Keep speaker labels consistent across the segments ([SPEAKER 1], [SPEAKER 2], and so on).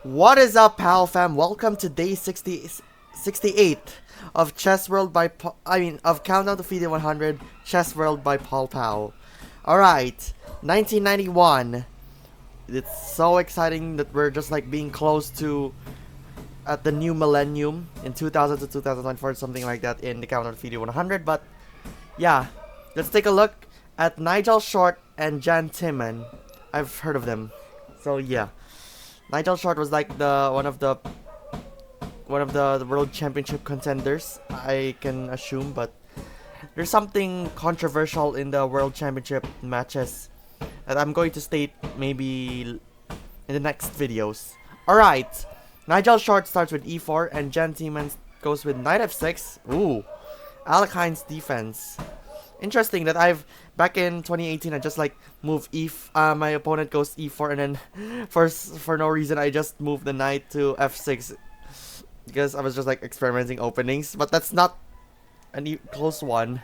[SPEAKER 1] What is up, POW fam? Welcome to day 68 of Chess World by of Countdown to FIDE 100 Chess World by Paul POW. Alright, 1991. It's so exciting that we're just like being close to at the new millennium in 2000 to 2024, something like that in the Countdown to FIDE 100. But yeah, let's take a look at Nigel Short and Jan Timman. I've heard of them. So yeah. Nigel Short was like one of the world championship contenders, I can assume, but there's something controversial in the world championship matches that I'm going to state maybe in the next videos. Alright, Nigel Short starts with e4 and Jan Timman goes with knight f6. Ooh, Alekhine's defense. Interesting that back in 2018 I just like move my opponent goes e4 and then for no reason I just moved the knight to f6 because I was just like experimenting openings, but that's not a close one.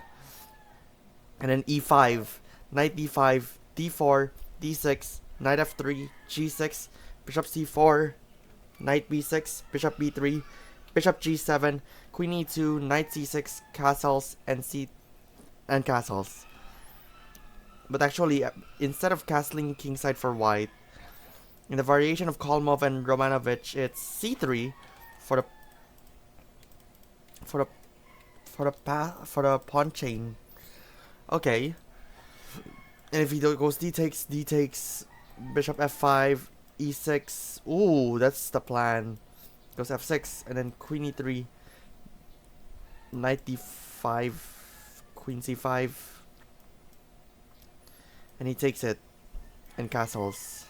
[SPEAKER 1] And then e5, knight d5, d4, d6, knight f3, g6, bishop c4, knight b6, bishop b3, bishop g7, queen e2, knight c6, castles, and castles. But actually, instead of castling kingside for white, in the variation of Kolmov and Romanovich, it's c3 for the pawn chain. Okay. And if he goes d takes, bishop f5, e6. Ooh, that's the plan. Goes f6 and then queen e3, knight d5, queen c5, and he takes it and castles.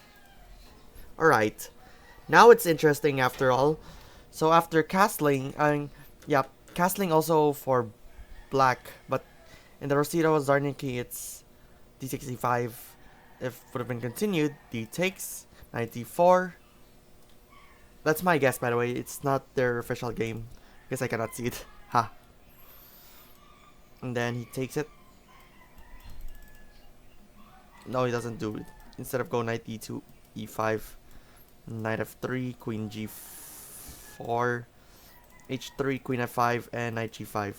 [SPEAKER 1] Alright, now it's interesting after all. So after castling, castling also for black, but in the Rosita Zarnicki it's d6 e5. If would have been continued, d takes, knight d4. That's my guess, by the way. It's not their official game because I cannot see it. Ha. And then he takes it. No, he doesn't do it. Instead of go knight e2, e5, knight f3, queen g4, h3, queen f5, and knight g5.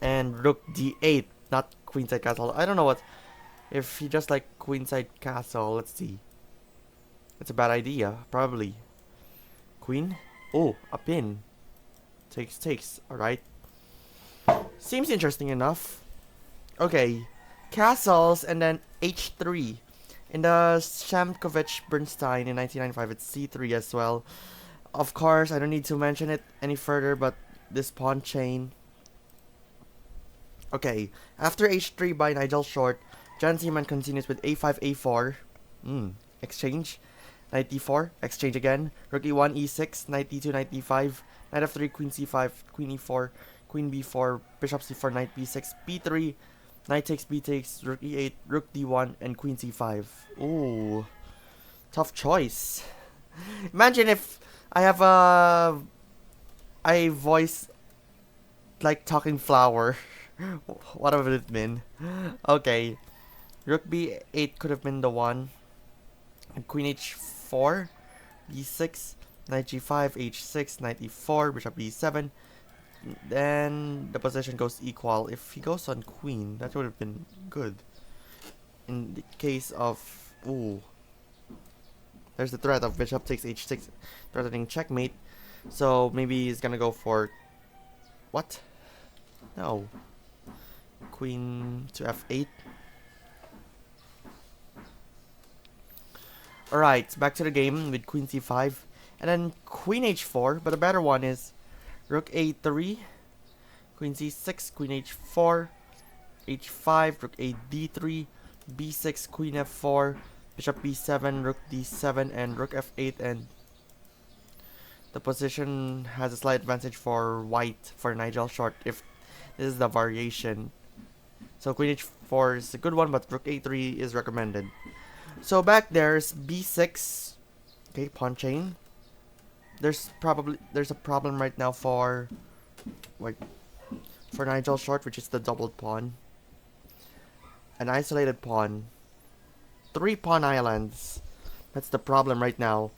[SPEAKER 1] And rook d8, not queenside castle. I don't know what. If he just like queenside castle, let's see. It's a bad idea, probably. Queen? Oh, a pin. Takes. Alright. Seems interesting enough. Okay. Castles and then h3. In the Shamkovich-Bernstein in 1995, it's c3 as well. Of course, I don't need to mention it any further, but this pawn chain. Okay. After h3 by Nigel Short, Jan Timman continues with a5, a4. Exchange. Knight d4, exchange again. Rook e1, e6, knight d2, knight d5, knight f3, queen c5, queen e4, queen b4, bishop c4, knight b6, b3, knight takes, b takes, rook e8, rook d1, and queen c5. Ooh, tough choice. Imagine if I have I voice like talking flower. What would it been? Okay, rook b8 could have been the one. And queen h4, b6, knight g5, h6, knight e4, bishop b7. Then the position goes equal. If he goes on queen, that would have been good. In the case of... Ooh. There's the threat of bishop takes h6, threatening checkmate. So maybe he's gonna go for... What? No. Queen to f8. Alright, back to the game with queen c5. And then queen h4, but the better one is rook a3, queen c6, queen h4, h5, rook a d3, b6, queen f4, bishop b7, rook d7, and rook f8. And the position has a slight advantage for white, for Nigel Short, if this is the variation. So queen h4 is a good one, but rook a3 is recommended. So back there's b6. Okay, pawn chain. There's a problem right now for Nigel Short, which is the doubled pawn. an isolated pawn. 3 pawn islands. That's the problem right now.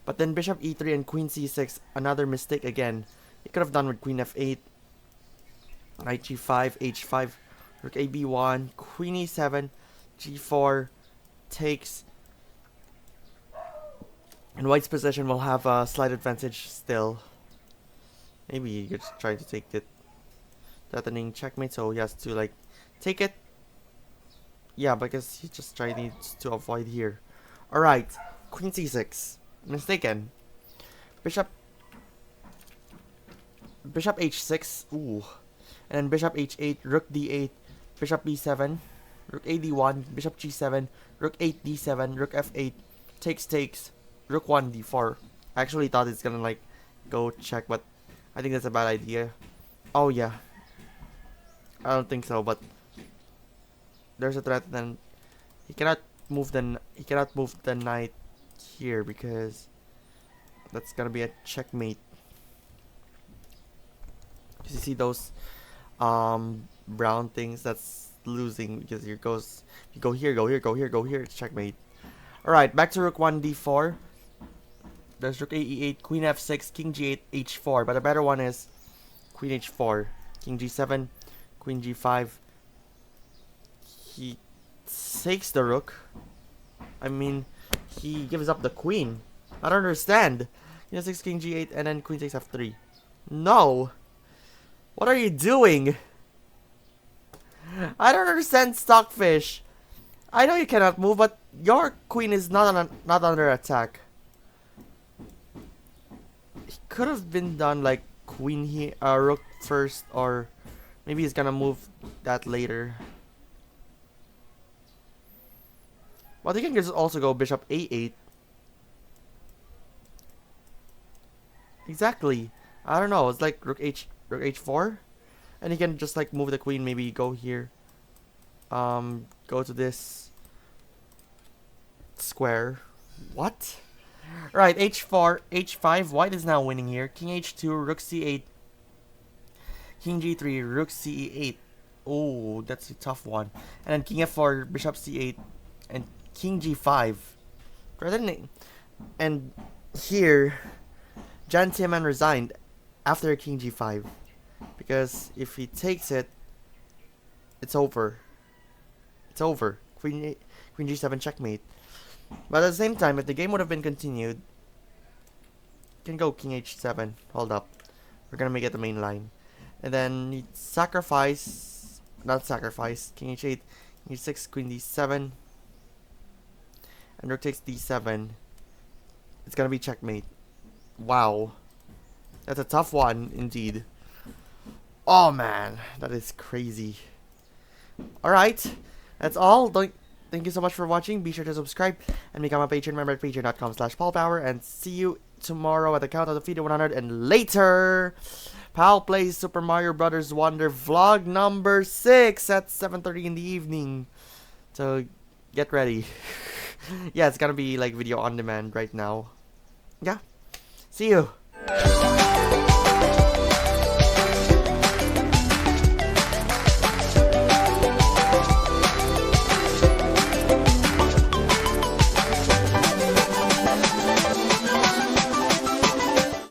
[SPEAKER 1] But then bishop e3 and queen c6, another mistake again. He could have done with queen f8, knight g5, h5, rook a b1, queen e7, g4, takes. And white's position will have a slight advantage still. Maybe you're just trying to take it. Threatening checkmate, so he has to like take it. Yeah, because he's just trying to avoid here. Alright, queen c6. Mistaken. Bishop h6. Ooh. And then bishop h8, rook d8, bishop b7, rook a d1, bishop g7, rook 8 d7, rook f8, takes, rook 1 d4. I actually thought it's gonna like go check, but I think that's a bad idea. Oh yeah. I don't think so, but there's a threat. Then he cannot move the knight here because that's gonna be a checkmate. You see those brown things? That's losing because you go here, it's checkmate. Alright, back to rook 1 d4. There's rook a e8, queen f6, king g8, h4, but a better one is queen h4, king g7, queen g5. He takes the rook. I mean, he gives up the queen. I don't understand. King 6, king g8, and then queen takes f3. No! What are you doing? I don't understand, Stockfish. I know you cannot move, but your queen is not under attack. It could have been done like queen here, rook first, or maybe he's gonna move that later. Well, he can just also go bishop a8. Exactly. I don't know. It's like rook h4, and he can just like move the queen. Maybe go here. Go to this square. What? Right, h4, h5. White is now winning here. King h2, rook c8, king g3, rook ce8. Oh, that's a tough one. And then king f4, bishop c8, and king g5. And here, Timman resigned after king g5, because if he takes it, it's over. It's over. Queen g7 checkmate. But at the same time, if the game would have been continued, you can go king h7. Hold up. We're gonna make it the main line. And then you sacrifice, not sacrifice, king h8, king h6, queen d7, and rook takes d7. It's gonna be checkmate. Wow. That's a tough one, indeed. Oh man, that is crazy. Alright, that's all. Thank you so much for watching. Be sure to subscribe and become a patron member at patreon.com/Paul POW. And see you tomorrow at the count of the video 100 and later. Pal plays Super Mario Brothers Wonder vlog number 6 at 7:30 in the evening. So get ready. Yeah, it's gonna be like video on demand right now. Yeah. See you.